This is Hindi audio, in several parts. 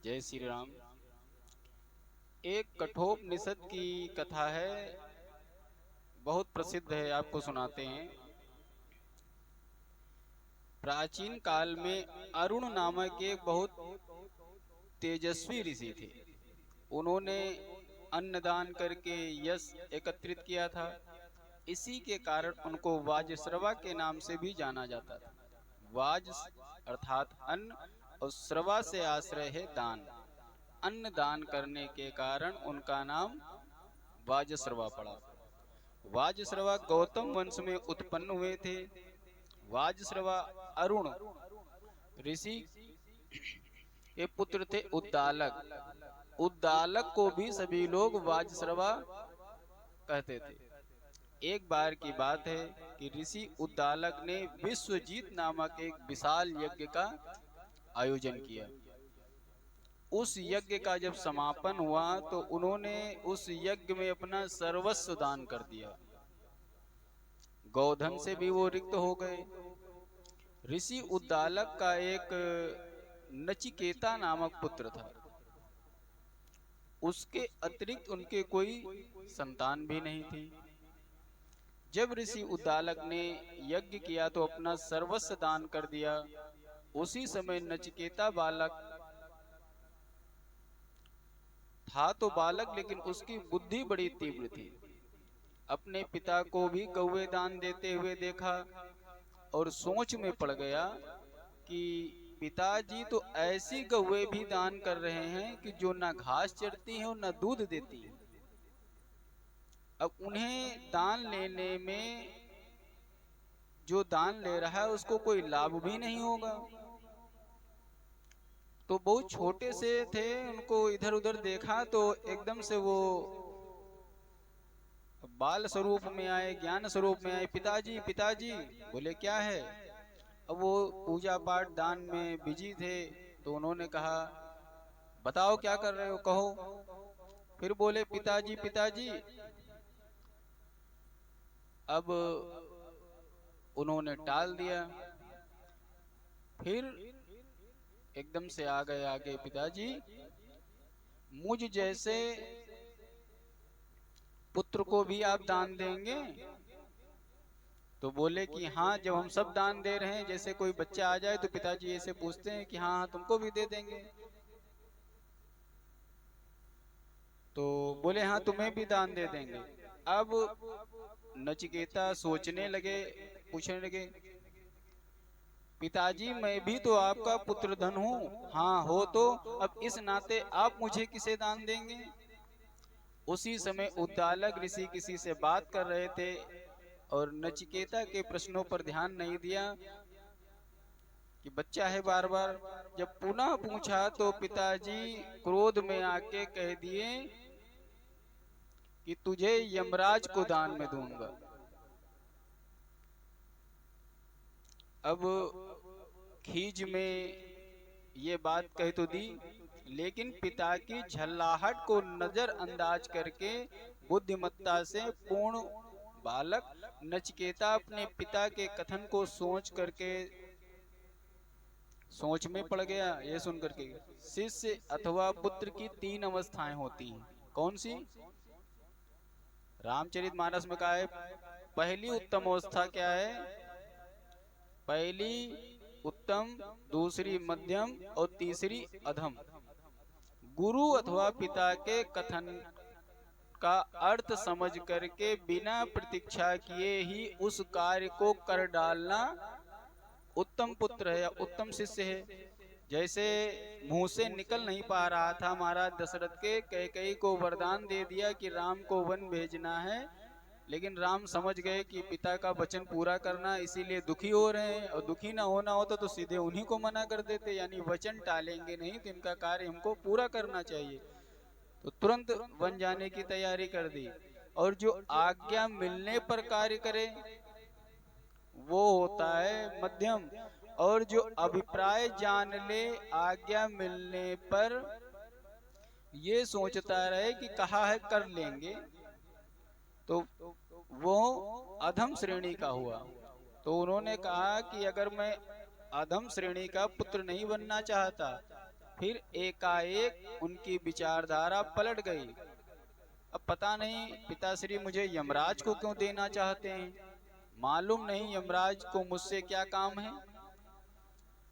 जय श्री राम। एक कठोपनिषद की कथा है, बहुत प्रसिद्ध है, आपको सुनाते हैं। प्राचीन काल में अरुण नामक एक बहुत तेजस्वी ऋषि थे। उन्होंने अन्नदान करके यश एकत्रित किया था। इसी के कारण उनको वाजश्रवा के नाम से भी जाना जाता था। वाज अर्थात अन्न और श्रवा से आश्रय है दान। अन्न दान करने के कारण उनका नाम वाजश्रवा पड़ा। वाजश्रवा गौतम वंश में उत्पन्न हुए थे। वाजश्रवा अरुण ऋषि के पुत्र थे उद्दालक। उद्दालक को भी सभी लोग वाजश्रवा कहते थे। एक बार की बात है कि ऋषि उद्दालक ने विश्वजीत नामक एक विशाल यज्ञ का आयोजन किया। उस यज्ञ का जब समापन हुआ तो उन्होंने उस यज्ञ में अपना सर्वस्व दान कर दिया। गोधन से भी वो रिक्त हो गए। ऋषि उद्दालक का एक नचिकेता नामक पुत्र था। उसके अतिरिक्त उनके कोई संतान भी नहीं थी। जब ऋषि उद्दालक ने यज्ञ किया तो अपना सर्वस्व दान कर दिया। उसी समय नचिकेता बालक था तो बालक, लेकिन उसकी बुद्धि बड़ी तीव्र थी। अपने पिता को भी कौवे दान देते हुए देखा और सोच में पड़ गया कि पिताजी तो ऐसी कौवे भी दान कर रहे हैं कि जो ना घास चरती हैं और ना दूध देती हैं। अब उन्हें दान लेने में जो दान ले रहा है उसको कोई लाभ भी नहीं होगा। तो बहुत छोटे से थे, उनको इधर उधर देखा तो एकदम से वो बाल स्वरूप में आए, ज्ञान स्वरूप में आए। पिताजी पिताजी बोले, क्या है? अब वो पूजा पाठ दान में बिजी थे तो उन्होंने कहा, बताओ क्या कर रहे हो, कहो। फिर बोले, पिताजी पिताजी। अब उन्होंने टाल दिया। फिर एकदम से आ गए आगे, पिताजी मुझ जैसे पुत्र को भी आप दान देंगे? तो बोले कि हाँ, जब हम सब दान दे रहे हैं, जैसे कोई बच्चा आ जाए तो पिताजी ऐसे पूछते हैं कि हाँ हाँ तुमको भी दे देंगे। तो बोले हाँ, तुम्हें भी दान दे देंगे। अब नचिकेता सोचने लगे, पूछने लगे, पिताजी मैं भी तो आपका पुत्र धन हूँ। हाँ हो तो, अब इस नाते आप मुझे किसे दान देंगे? उसी समय उद्दालक ऋषि किसी से बात कर रहे थे और नचिकेता के प्रश्नों पर ध्यान नहीं दिया कि बच्चा है। बार बार जब पुनः पूछा तो पिताजी क्रोध में आके कह दिए कि तुझे यमराज को दान में दूंगा। अब खीज में ये बात कह तो दी, लेकिन पिता की झल्लाहट को नजरअंदाज करके बुद्धिमत्ता से पूर्ण बालक नचिकेता अपने पिता के कथन को सोच में पड़ गया। ये सुन करके शिष्य अथवा पुत्र की तीन अवस्थाएं होती हैं। कौन सी? रामचरितमानस में कहा है, पहली उत्तम अवस्था क्या है? पहली उत्तम, दूसरी मध्यम और तीसरी अधम। गुरु अथवा पिता के कथन का अर्थ समझ करके बिना प्रतीक्षा किए ही उस कार्य को कर डालना उत्तम पुत्र है या उत्तम शिष्य है। जैसे मुंह से निकल नहीं पा रहा था महाराज दशरथ के, कैकेयी को वरदान दे दिया कि राम को वन भेजना है, लेकिन राम समझ गए कि पिता का वचन पूरा करना, इसीलिए दुखी हो रहे हैं। और दुखी ना होना होता तो सीधे उन्हीं को मना कर देते, यानी वचन टालेंगे नहीं तो इनका कार्य हमको पूरा करना चाहिए। तो तुरंत वन जाने की तैयारी कर दी। और जो आज्ञा मिलने पर कार्य करे वो होता है मध्यम। और जो अभिप्राय जान ले आज्ञा मिलने पर ये सोचता रहे कि कहा है कर लेंगे, तो वो अधम श्रेणी का हुआ। तो उन्होंने कहा कि अगर मैं अधम श्रेणी का पुत्र नहीं बनना चाहता, फिर एकाएक उनकी विचारधारा पलट गई। अब पता नहीं पिताश्री मुझे यमराज को क्यों देना चाहते हैं, मालूम नहीं यमराज को मुझसे क्या काम है,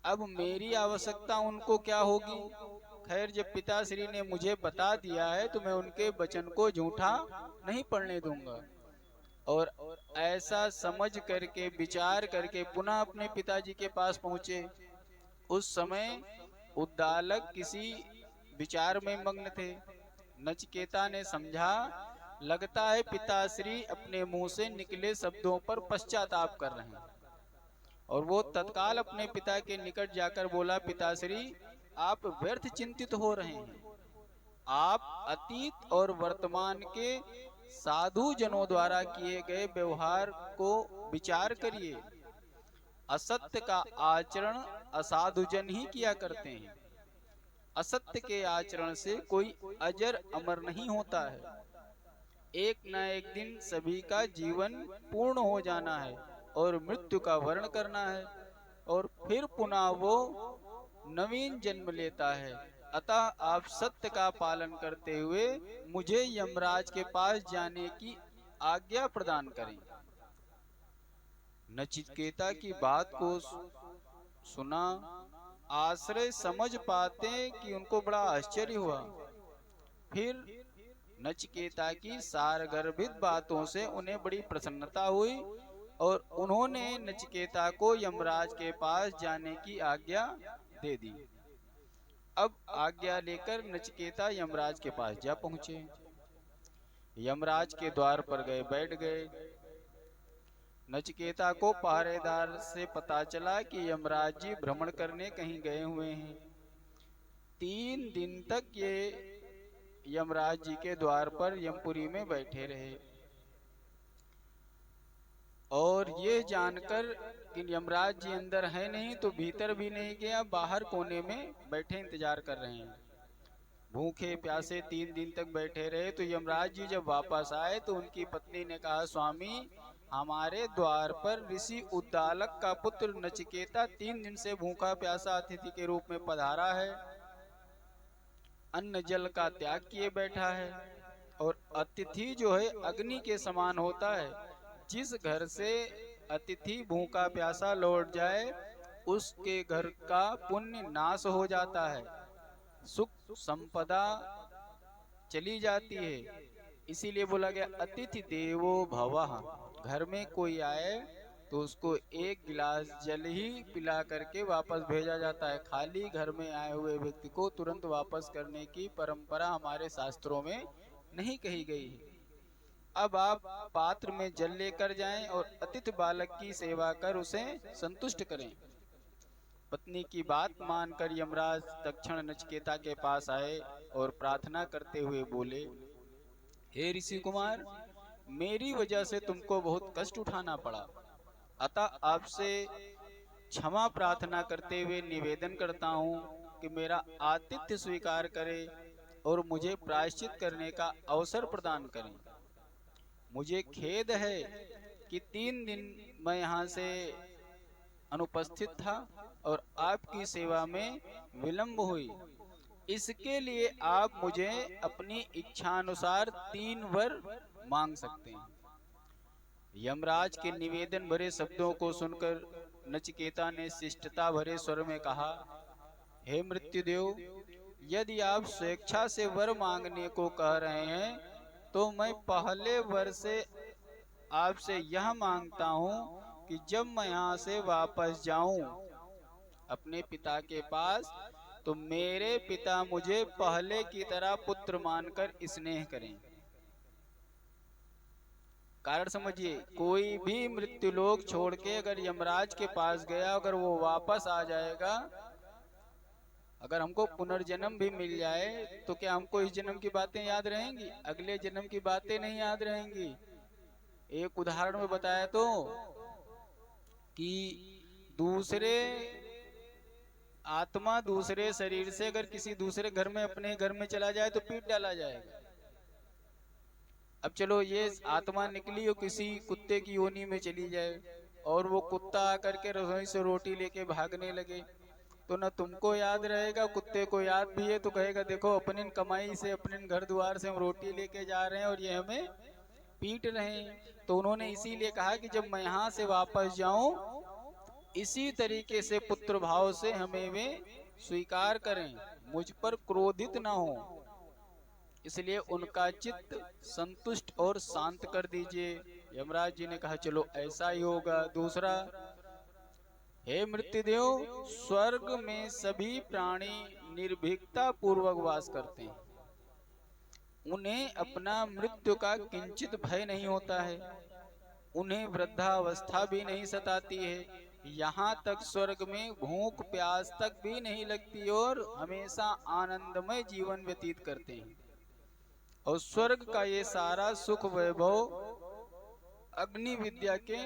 अब मेरी आवश्यकता उनको क्या होगी। खैर जब पिताश्री ने मुझे बता दिया है तो मैं उनके वचन को झूठा नहीं पड़ने दूंगा। और ऐसा समझ करके विचार करके पुनः अपने पिताजी के पास पहुंचे। उस समय उद्दालक किसी विचार में मग्न थे। नचिकेता ने समझा, लगता है पिताश्री अपने मुंह से निकले शब्दों पर पश्चाताप कर रहे हैं। और वो तत्काल अपने पिता के निकट जाकर बोला, पिताश्री आप व्यर्थ चिंतित हो रहे हैं, आप अतीत और वर्तमान के साधु जनों द्वारा किए गए व्यवहार को विचार करिए। असत्य का आचरण असाधु जन ही किया करते हैं। असत्य के आचरण से कोई अजर अमर नहीं होता है। एक न एक दिन सभी का जीवन पूर्ण हो जाना है और मृत्यु का वर्ण करना है, और फिर पुनः वो नवीन जन्म लेता है। अतः आप सत्य का पालन करते हुए मुझे यमराज के पास जाने की आज्ञा प्रदान करें। नचिकेता की बात को सुना, आश्रय समझ पाते कि उनको बड़ा आश्चर्य हुआ। फिर नचिकेता की सारगर्भित बातों से उन्हें बड़ी प्रसन्नता हुई और उन्होंने नचिकेता को यमराज के पास जाने की आज्ञा दे दी। अब आज्ञा लेकर नचिकेता यमराज के पास जा पहुंचे। यमराज के द्वार पर गए, बैठ गए। नचिकेता को पहरेदार से पता चला कि यमराज जी भ्रमण करने कहीं गए हुए हैं। 3 दिन तक ये यमराज जी के द्वार पर यमपुरी में बैठे रहे, और ये जानकर कि यमराज जी अंदर है नहीं तो भीतर भी नहीं गया, बाहर कोने में बैठे इंतजार कर रहे हैं। भूखे प्यासे 3 दिन तक बैठे रहे। तो यमराज जी जब वापस आए तो उनकी पत्नी ने कहा, स्वामी हमारे द्वार पर ऋषि उद्दालक का पुत्र नचिकेता 3 दिन से भूखा प्यासा अतिथि के रूप में पधारा है, अन्न जल का त्याग किए बैठा है। और अतिथि जो है अग्नि के समान होता है, जिस घर से अतिथि भूखा प्यासा लौट जाए उसके घर का पुण्य नाश हो जाता है, सुख संपदा चली जाती है। इसीलिए बोला गया अतिथि देवो भवः। घर में कोई आए तो उसको 1 गिलास जल ही पिला करके वापस भेजा जाता है। खाली घर में आए हुए व्यक्ति को तुरंत वापस करने की परंपरा हमारे शास्त्रों में नहीं कही गई है। अब आप पात्र में जल लेकर जाएं और अतिथि बालक की सेवा कर उसे संतुष्ट करें। पत्नी की बात मानकर यमराज तक्षण नचिकेता के पास आए और प्रार्थना करते हुए बोले, हे ऋषि कुमार, मेरी वजह से तुमको बहुत कष्ट उठाना पड़ा, अतः आपसे क्षमा प्रार्थना करते हुए निवेदन करता हूँ कि मेरा आतिथ्य स्वीकार करें और मुझे प्रायश्चित करने का अवसर प्रदान करें। मुझे खेद है कि 3 दिन मैं यहाँ से अनुपस्थित था और आपकी सेवा में विलंब हुई। इसके लिए आप मुझे अपनी इच्छानुसार 3 वर मांग सकते हैं। यमराज के निवेदन भरे शब्दों को सुनकर नचिकेता ने शिष्टता भरे स्वर में कहा, हे मृत्युदेव, यदि आप स्वेच्छा से वर मांगने को कह रहे हैं तो मैं पहले वर से आपसे यह मांगता हूँ कि जब मैं यहाँ से वापस जाऊं अपने पिता के पास तो मेरे पिता मुझे पहले की तरह पुत्र मानकर स्नेह करें। कारण समझिए, कोई भी मृत्युलोक छोड़ के अगर यमराज के पास गया, अगर वो वापस आ जाएगा, अगर हमको पुनर्जन्म भी मिल जाए तो क्या हमको इस जन्म की बातें याद रहेंगी? अगले जन्म की बातें नहीं याद रहेंगी। एक उदाहरण में बताया तो कि दूसरे आत्मा दूसरे शरीर से अगर किसी दूसरे घर में अपने घर में चला जाए तो पीट डाला जाएगा। अब चलो ये आत्मा निकली और किसी कुत्ते की योनि में चली जाए और वो कुत्ता आकर के रसोई से रोटी लेके भागने लगे, तो न तुमको याद रहेगा, कुत्ते को याद भी है तो कहेगा देखो अपनी कमाई से, अपने घर द्वार से हम रोटी लेके जा रहे हैं और ये हमें पीट रहे हैं। तो उन्होंने इसीलिए कहा कि जब मैं यहाँ से वापस जाऊं, इसी तरीके से पुत्र भाव से हमें वे स्वीकार करें, मुझ पर क्रोधित ना हो। इसलिए उनका चित्त संतुष्ट और शांत कर दीजिए। यमराज जी ने कहा चलो ऐसा ही होगा। दूसरा, हे मृत्युदेव, स्वर्ग में सभी प्राणी निर्भीकता पूर्वक वास करते हैं, उन्हें अपना मृत्यु का किंचित भय नहीं होता है, उन्हें वृद्धावस्था भी नहीं सताती है, यहाँ तक स्वर्ग में भूख प्यास तक भी नहीं लगती और हमेशा आनंदमय जीवन व्यतीत करते हैं। और स्वर्ग का ये सारा सुख वैभव अग्नि विद्या के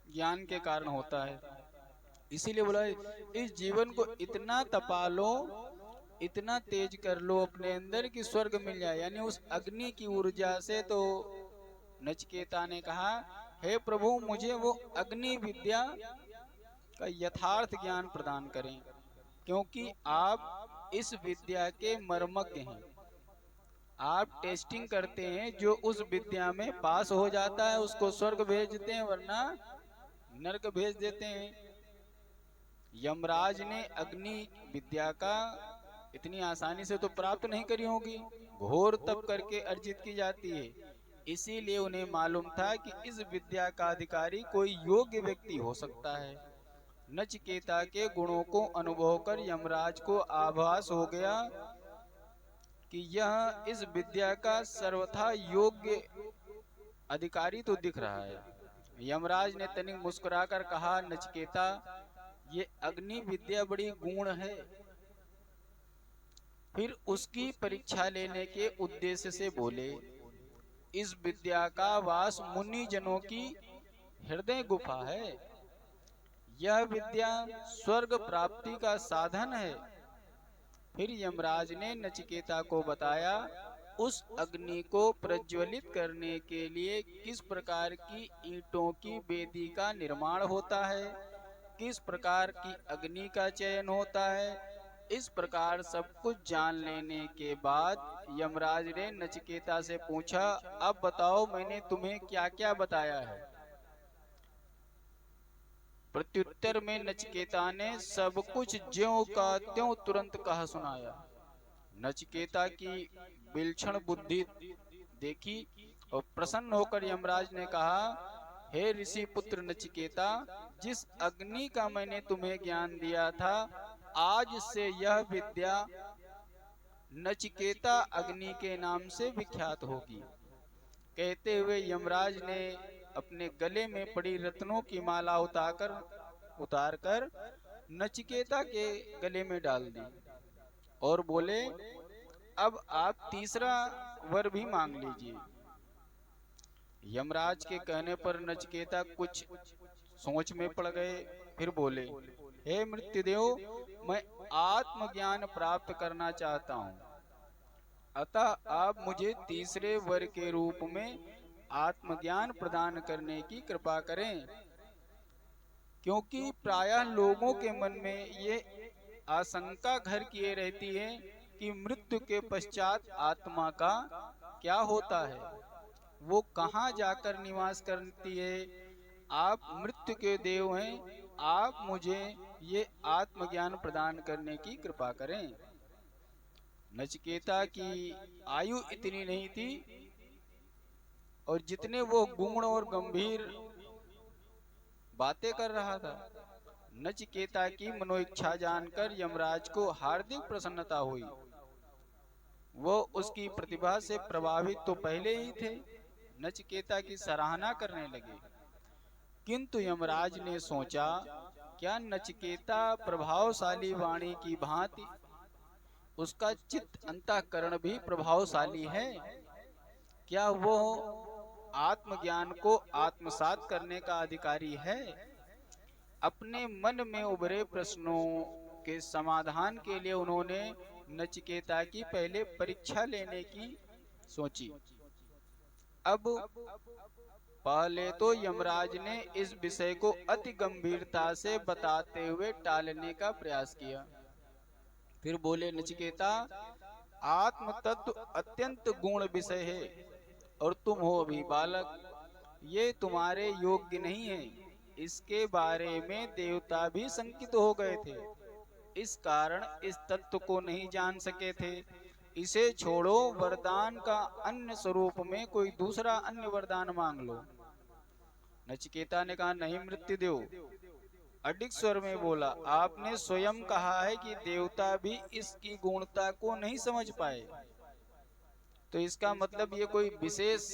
ज्ञान के कारण होता है। इसीलिए बोला इस जीवन को इतना तपा लो, इतना तेज कर लो अपने अंदर कि स्वर्ग मिल जाए, यानी उस अग्नि की ऊर्जा से। तो नचिकेता ने कहा हे प्रभु, मुझे वो अग्नि विद्या का यथार्थ ज्ञान प्रदान करें, क्योंकि आप इस विद्या के मर्मज्ञ हैं। आप टेस्टिंग करते हैं, जो उस विद्या में पास हो जाता है उसको स्वर्ग भेज देते हैं, वरना नरक भेज देते हैं। यमराज ने अग्नि विद्या का इतनी आसानी से तो प्राप्त नहीं करी होगी, घोर तप करके अर्जित की जाती है। इसीलिए उन्हें मालूम था कि इस विद्या का अधिकारी कोई योग्य व्यक्ति हो सकता है। नचिकेता के गुणों को अनुभव कर यमराज को आभास हो गया कि यह इस विद्या का सर्वथा योग्य अधिकारी तो दिख रहा है। यमराज ने तनिक मुस्कुराकर कहा, नचिकेता, ये अग्नि विद्या बड़ी गूढ़ है। फिर उसकी परीक्षा लेने के उद्देश्य से बोले, इस विद्या का वास मुनि जनों की हृदय गुफा है, यह विद्या स्वर्ग प्राप्ति का साधन है। फिर यमराज ने नचिकेता को बताया उस अग्नि को प्रज्वलित करने के लिए किस प्रकार की ईंटों की वेदी का निर्माण होता है, किस प्रकार की अग्नि का चयन होता है। इस प्रकार सब कुछ जान लेने के बाद यमराज ने नचिकेता से पूछा, अब बताओ मैंने तुम्हें क्या क्या बताया है। प्रत्युत्तर में नचिकेता ने सब कुछ ज्यों का त्यों तुरंत कहा सुनाया। नचिकेता की विलक्षण बुद्धि देखी और प्रसन्न होकर यमराज ने कहा, हे ऋषि पुत्र नचिकेता, जिस अग्नि का मैंने तुम्हें ज्ञान दिया था, आज से यह विद्या नचिकेता अग्नि के नाम से विख्यात होगी। कहते हुए यमराज ने अपने गले में पड़ी रत्नों की माला उतारकर नचिकेता के गले में डाल दी और बोले, अब आप तीसरा वर भी मांग लीजिए। यमराज के कहने पर नचिकेता कुछ सोच में पड़ गए। फिर बोले, हे मृत्युदेव, मैं आत्मज्ञान प्राप्त करना चाहता हूँ, अतः आप मुझे तीसरे वर के रूप में आत्मज्ञान प्रदान करने की कृपा करें। क्योंकि प्रायः लोगों के मन में ये आशंका घर किए रहती है कि मृत्यु के पश्चात आत्मा का क्या होता है, वो कहाँ जाकर निवास करती है। आप मृत्यु के देव हैं, आप मुझे ये आत्मज्ञान प्रदान करने की कृपा करें। नचिकेता की आयु इतनी नहीं थी और जितने वो गूढ़ और गंभीर बातें कर रहा था। नचिकेता की मनोइच्छा जानकर यमराज को हार्दिक प्रसन्नता हुई। वो उसकी प्रतिभा से प्रभावित तो पहले ही थे, नचिकेता की सराहना करने लगे। किंतु यमराज ने सोचा, क्या नचिकेता प्रभावशाली वाणी की भांति उसका चित्त अंतःकरण भी प्रभावशाली है? क्या वो आत्मज्ञान को आत्मसात करने का अधिकारी है? अपने मन में उभरे प्रश्नों के समाधान के लिए उन्होंने नचिकेता की पहले परीक्षा लेने की सोची। अब पहले तो यमराज ने इस विषय को अति गंभीरता से बताते हुए टालने का प्रयास किया। फिर बोले, नचिकेता, आत्म तत्व अत्यंत गुण विषय है और तुम हो अभी बालक, ये तुम्हारे योग्य नहीं है। इसके बारे में देवता भी शंकित हो गए थे, इस कारण इस तत्व को नहीं जान सके थे। इसे छोड़ो, वरदान का अन्य स्वरूप में कोई दूसरा अन्य वरदान मांग लो। नचिकेता ने कहा, नहीं मृत्युदेव, अडिग स्वर में बोला, आपने स्वयं कहा है कि देवता भी इसकी गुणता को नहीं समझ पाए, तो इसका मतलब ये कोई विशेष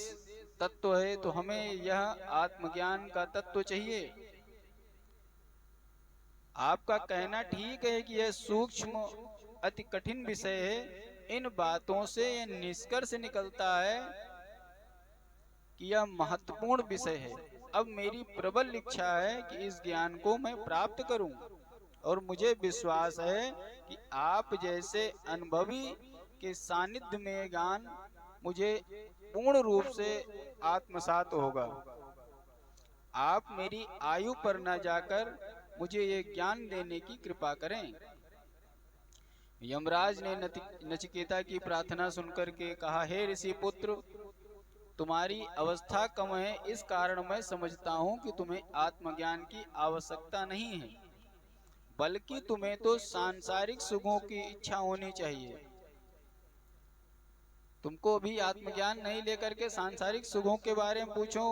तत्व है, तो हमें यह आत्मज्ञान का तत्व चाहिए। आपका कहना ठीक है कि यह सूक्ष्म अति कठिन विषय है। इन बातों से यह निष्कर्ष निकलता है कि यह महत्वपूर्ण विषय है। अब मेरी प्रबल इच्छा है कि इस ज्ञान को मैं प्राप्त करूं, और मुझे विश्वास है कि आप जैसे अनुभवी के सानिध्य में ज्ञान मुझे पूर्ण रूप से आत्मसात होगा। आप मेरी आयु पर न जाकर मुझे ये ज्ञान देने की कृपा करें। यमराज ने नचिकेता की प्रार्थना सुनकर के कहा, हे ऋषि पुत्र, तुम्हारी अवस्था कम है, इस कारण मैं समझता हूँ कि तुम्हें आत्मज्ञान की आवश्यकता नहीं है, बल्कि तुम्हें तो सांसारिक सुखों की इच्छा होनी चाहिए। तुमको अभी आत्मज्ञान नहीं लेकर के सांसारिक सुखों के बारे में पूछो,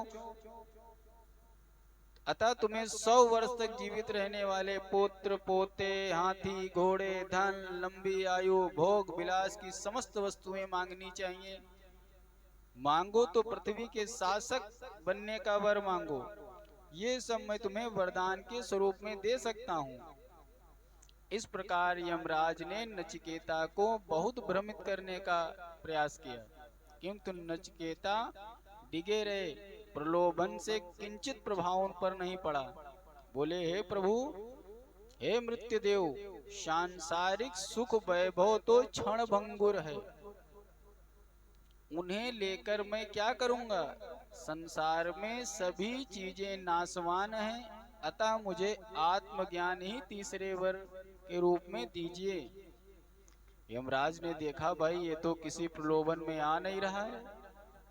अतः तुम्हें 100 वर्ष तक जीवित रहने वाले पुत्र, पोते, हाथी, घोड़े, धन, लंबी आयु, भोग विलास की समस्त वस्तुएं मांगनी चाहिए। मांगो तो पृथ्वी के शासक बनने का वर मांगो, ये सब मैं तुम्हें वरदान के स्वरूप में दे सकता हूँ। इस प्रकार यमराज ने नचिकेता को बहुत भ्रमित करने का प्रयास किया, किंतु नचिकेता डिगे रहे, प्रलोभन से किंचित प्रभाव उन पर नहीं पड़ा। बोले, हे प्रभु, हे मृत्युदेव, सांसारिक सुख वैभव तो क्षण भंगुर है, उन्हें लेकर मैं क्या करूंगा। संसार में सभी चीजें नाशवान हैं, अतः मुझे आत्मज्ञान ही तीसरे वर के रूप में दीजिए। यमराज ने देखा, भाई ये तो किसी प्रलोभन में आ नहीं रहा है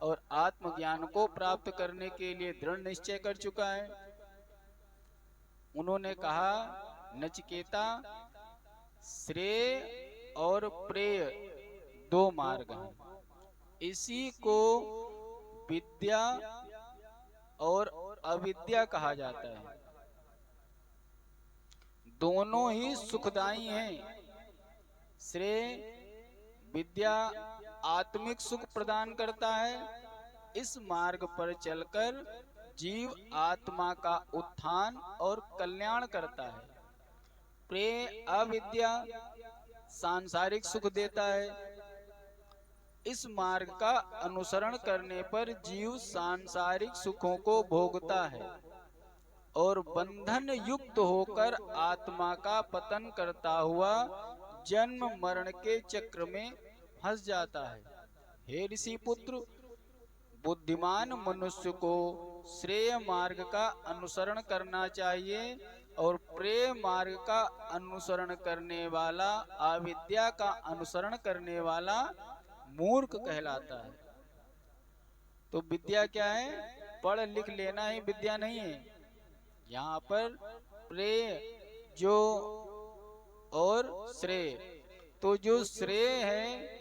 और आत्मज्ञान को प्राप्त करने के लिए दृढ़ निश्चय कर चुका है। उन्होंने कहा, नचिकेता, श्रेय और प्रेय 2 मार्ग हैं, इसी को विद्या और अविद्या कहा जाता है। दोनों ही सुखदायी हैं। श्रेय विद्या आत्मिक सुख प्रदान करता है, इस मार्ग पर चलकर जीव आत्मा का उत्थान और कल्याण करता है। प्रेय अविद्या सांसारिक सुख देता है, इस मार्ग का अनुसरण करने पर जीव सांसारिक सुखों को भोगता है और बंधन युक्त होकर आत्मा का पतन करता हुआ जन्म मरण के चक्र में फंस जाता है। हे ऋषि पुत्र, बुद्धिमान मनुष्य को श्रेय मार्ग का अनुसरण करना चाहिए और प्रेय मार्ग का अनुसरण करने वाला, अविद्या का अनुसरण करने वाला मूर्ख कहलाता है। तो विद्या क्या है? पढ़ लिख लेना ही विद्या नहीं है। यहाँ पर प्रेय जो और श्रेय, तो जो श्रेय है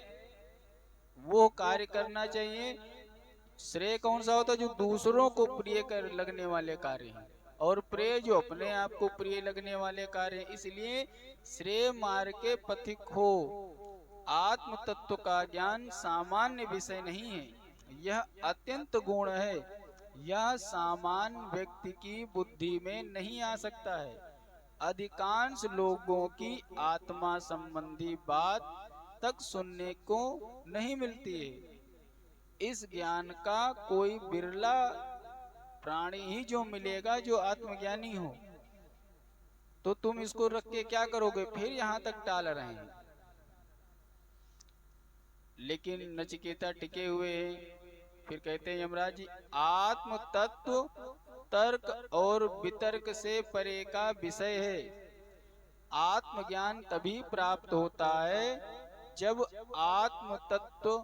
वो कार्य करना चाहिए। श्रेय कौन सा होता है? जो दूसरों को प्रिय कर लगने वाले कार्य हैं, और प्रेय जो अपने आप को प्रिय लगने वाले कार्य हैं। इसलिए श्रेय मार्ग के पथिक हो। आत्म तत्व का ज्ञान सामान्य विषय नहीं है, यह अत्यंत गुण है। यह सामान्य व्यक्ति की बुद्धि में नहीं आ सकता है। अधिकांश लोगों की आत्मा संबंधी बात तक सुनने को नहीं मिलती है। इस ज्ञान का कोई बिरला प्राणी ही जो मिलेगा जो आत्मज्ञानी हो। तो तुम इसको रख के क्या करोगे? फिर यहाँ तक टाल रहे हैं। लेकिन नचिकेता टिके हुए हैं। फिर कहते हैं यमराज जी, आत्म तत्व तर्क और वितर्क से परे का विषय है। आत्मज्ञान तभी प्राप्त होता है जब आत्म तत्व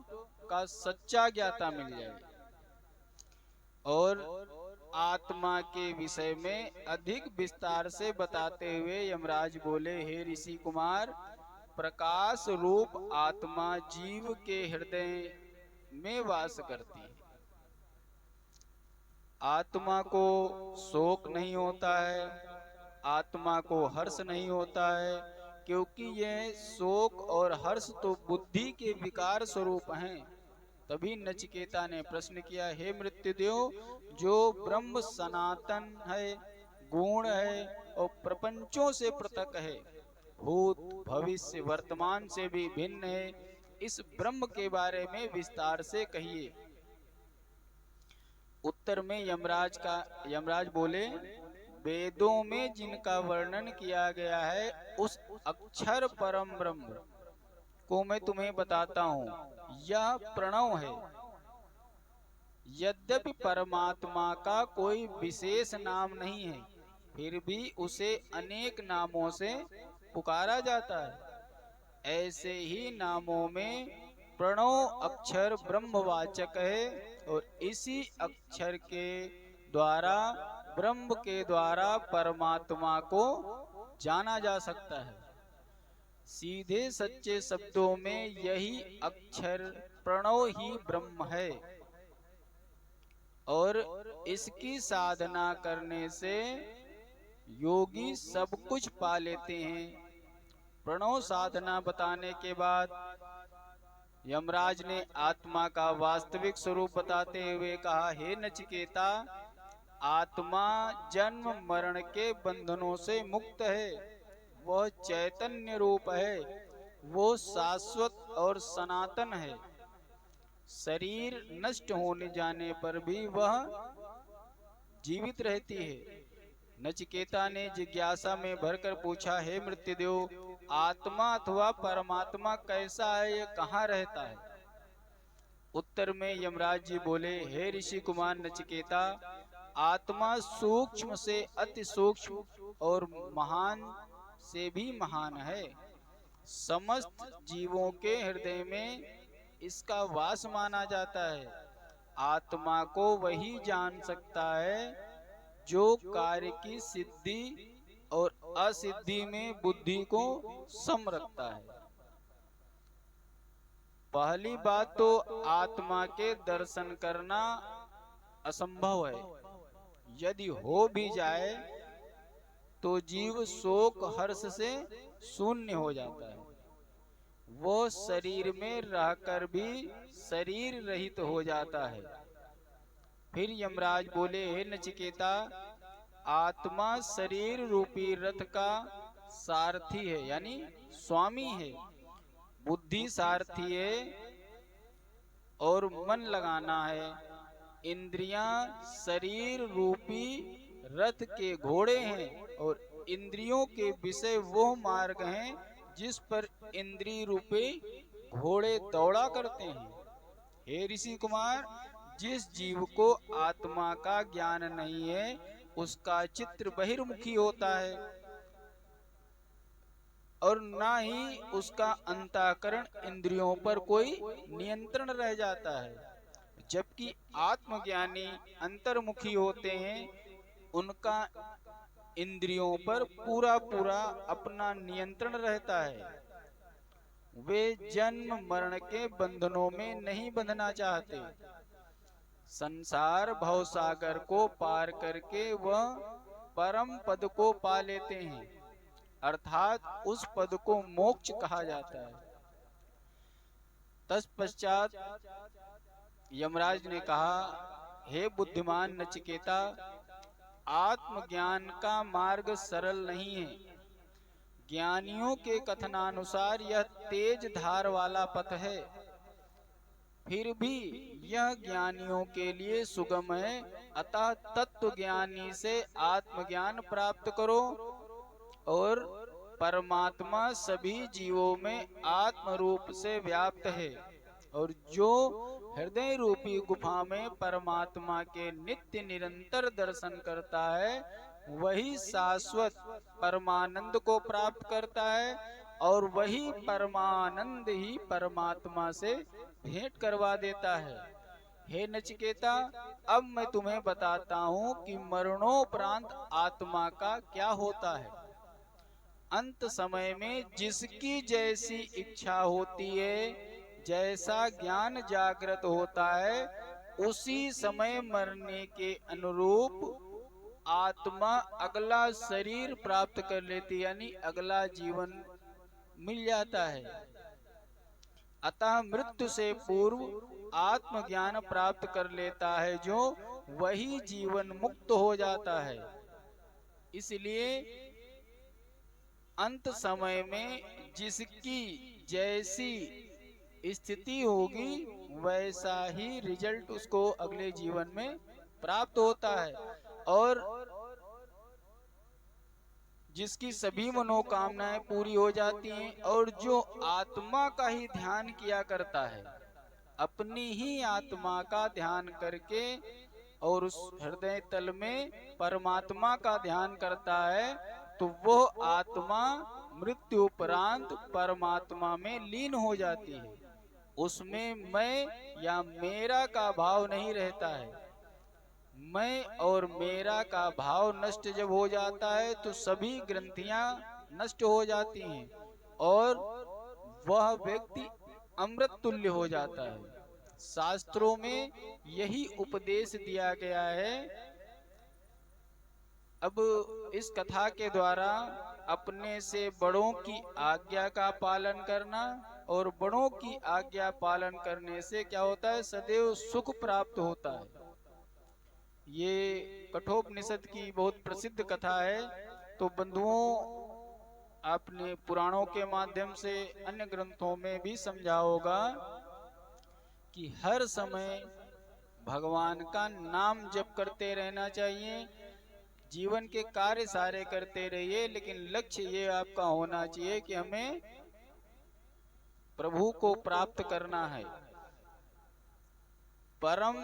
का सच्चा ज्ञाता मिल जाए। और आत्मा के विषय में अधिक विस्तार से बताते हुए यमराज बोले, हे ऋषि कुमार, प्रकाश रूप आत्मा जीव के हृदय में वास करती है। आत्मा को शोक नहीं होता है, आत्मा को हर्ष नहीं होता है, क्योंकि यह शोक और हर्ष तो बुद्धि के विकार स्वरूप हैं। तभी नचिकेता ने प्रश्न किया, हे मृत्युदेव, जो ब्रह्म सनातन है, गुण है और प्रपंचों से पृथक है, भूत भविष्य वर्तमान से भी भिन्न है, इस ब्रह्म के बारे में विस्तार से कहिए। उत्तर में यमराज बोले, वेदों में जिनका वर्णन किया गया है उस अक्षर परम ब्रह्म को मैं तुम्हें बताता हूँ। यह प्रणव है। यद्यपि परमात्मा का कोई विशेष नाम नहीं है, फिर भी उसे अनेक नामों से पुकारा जाता है। ऐसे ही नामों में प्रणव अक्षर ब्रह्मवाचक है और इसी अक्षर के द्वारा, ब्रह्म के द्वारा परमात्मा को जाना जा सकता है। सीधे सच्चे शब्दों में यही अक्षर प्रणव ही ब्रह्म है और इसकी साधना करने से योगी सब कुछ पा लेते हैं। प्रणव साधना बताने के बाद यमराज ने आत्मा का वास्तविक स्वरूप बताते हुए कहा, हे नचिकेता, आत्मा जन्म मरण के बंधनों से मुक्त है। वह चैतन्य रूप है, वो शाश्वत और सनातन है। शरीर नष्ट होने जाने पर भी वह जीवित रहती है। नचिकेता ने जिज्ञासा में भरकर पूछा, हे मृत्युदेव, आत्मा अथवा परमात्मा कैसा है, ये कहाँ रहता है? उत्तर में यमराज जी बोले, हे ऋषि कुमार नचिकेता, आत्मा सूक्ष्म से अति सूक्ष्म और महान से भी महान है। समस्त जीवों के हृदय में इसका वास माना जाता है। आत्मा को वही जान सकता है जो कार्य की सिद्धि और असिद्धि में बुद्धि को सम रखता है। पहली बात तो आत्मा के दर्शन करना असंभव है। यदि हो भी जाए तो जीव शोक हर्ष से शून्य हो जाता है। वो शरीर में रहकर भी शरीर रहित हो जाता है। फिर यमराज बोले, हे नचिकेता, आत्मा शरीर रूपी रथ का सारथी है, यानी स्वामी है। बुद्धि सारथी है और मन लगाना है। इंद्रियां शरीर रूपी रथ के घोड़े हैं और इंद्रियों के विषय वो मार्ग हैं जिस पर इंद्रिय रूपी घोड़े दौड़ा करते हैं। हे ऋषि कुमार, जिस जीव को आत्मा का ज्ञान नहीं है उसका चित्त बहिर्मुखी होता है और ना ही उसका अंतःकरण इंद्रियों पर कोई नियंत्रण रह जाता है। जबकि आत्मज्ञानी अंतर्मुखी होते हैं, उनका इंद्रियों पर पूरा पूरा अपना नियंत्रण रहता है। वे जन्म मरण के बंधनों में नहीं बंधना चाहते। संसार भवसागर को पार करके वह परम पद को पा लेते हैं, अर्थात उस पद को मोक्ष कहा जाता है। तत्पश्चात यमराज ने कहा, हे बुद्धिमान नचिकेता, आत्मज्ञान का मार्ग सरल नहीं है। ज्ञानियों के कथनानुसार यह तेज धार वाला पथ है, फिर भी यह ज्ञानियों के लिए सुगम है। अतः तत्व ज्ञानी से आत्मज्ञान प्राप्त करो और परमात्मा सभी जीवों में आत्म रूप से व्याप्त है और जो हृदय रूपी गुफा में परमात्मा के नित्य निरंतर दर्शन करता है, वही शाश्वत परमानंद को प्राप्त करता है और वही परमानंद ही परमात्मा से भेंट करवा देता है। हे नचिकेता, अब मैं तुम्हें बताता हूँ कि मरणोपरांत आत्मा का क्या होता है। अंत समय में जिसकी जैसी इच्छा होती है, जैसा ज्ञान जागृत होता है, उसी समय मरने के अनुरूप आत्मा अगला शरीर प्राप्त कर लेती, यानी अगला जीवन मिल जाता है। अतः मृत्यु से पूर्व आत्मज्ञान प्राप्त कर लेता है जो वही जीवन मुक्त हो जाता है। इसलिए अंत समय में जिसकी जैसी स्थिति होगी वैसा ही रिजल्ट उसको अगले जीवन में प्राप्त होता है। और जिसकी सभी मनोकामनाएं पूरी हो जाती हैं और जो आत्मा का ही ध्यान किया करता है, अपनी ही आत्मा का ध्यान करके और उस हृदय तल में परमात्मा का ध्यान करता है, तो वह आत्मा मृत्यु उपरांत परमात्मा में लीन हो जाती है। उसमें मैं या मेरा का भाव नहीं रहता है। मैं और मेरा का भाव नष्ट जब हो जाता है तो सभी ग्रंथियां नष्ट हो जाती हैं और वह व्यक्ति अमृत तुल्य हो जाता है। शास्त्रों में यही उपदेश दिया गया है। अब इस कथा के द्वारा अपने से बड़ों की आज्ञा का पालन करना, और बड़ों की आज्ञा पालन करने से क्या होता है, सदैव सुख प्राप्त होता है। ये कठोपनिषद की बहुत प्रसिद्ध कथा है। तो बंधुओं, आपने पुराणों के माध्यम से अन्य ग्रंथों में भी समझा होगा कि हर समय भगवान का नाम जप करते रहना चाहिए। जीवन के कार्य सारे करते रहिए, लेकिन लक्ष्य ये आपका होना चाहिए कि हमें प्रभु को प्राप्त करना है। परम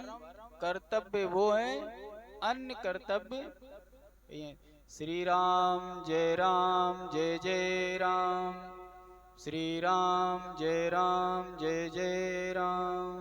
कर्तव्य वो है, अन्य कर्तव्य। श्री राम जय जय राम, श्री राम जय जय राम।